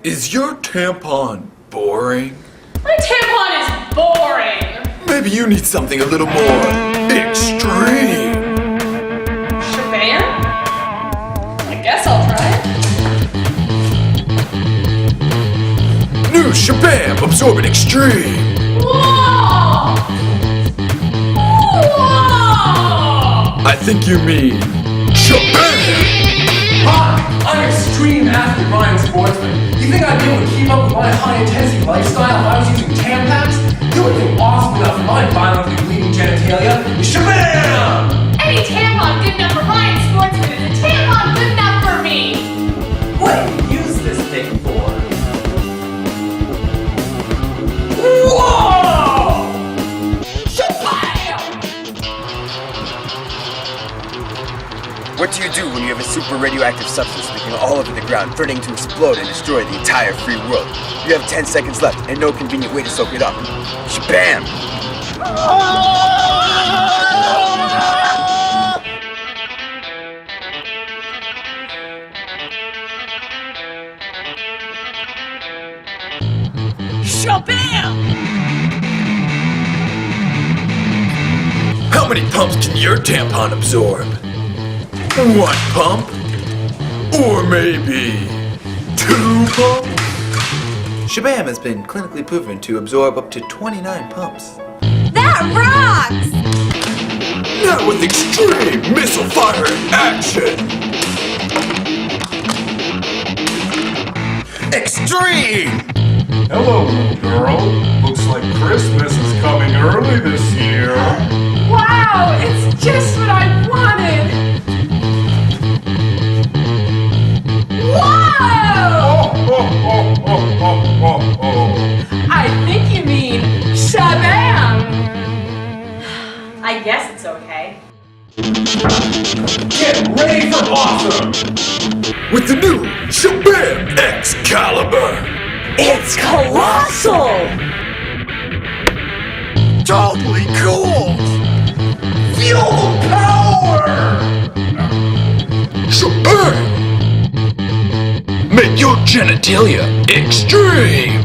Is your tampon boring? My tampon is boring. Maybe you need something a little more extreme. Shabam? I guess I'll try it. New Shabam Absorbent Extreme. Whoa! Whoa! I think you mean Shabam. Hi, I'm extreme athlete Ryan Sportsman. You think I'd be able to keep up with my high-intensity lifestyle if I was using Tampax? You would think awesome enough for my violently bleeding genitalia is Shabam! Any tampon good enough for Ryan Sportsman is a tampon good enough for me. What do you use this thing for? Whoa! Shabam! What do you do when you have a super radioactive substance leaking all over the ground, threatening to explode and destroy the entire free world? You have 10 seconds left and no convenient way to soak it up. Shabam! Shabam! How many pumps can your tampon absorb? 1 pump? Or maybe 2 pumps? Shabam has been clinically proven to absorb up to 29 pumps. That rocks! Now with extreme missile firing action! Extreme! Hello, little girl. Looks like Christmas is coming early this year. Wow, it's just what I wanted! Whoa! I think you mean Shabam! I guess it's okay. Get ready for awesome! With the new Shabam Excalibur! It's colossal! Totally cool! Feel the power! Shabam! Make your genitalia extreme!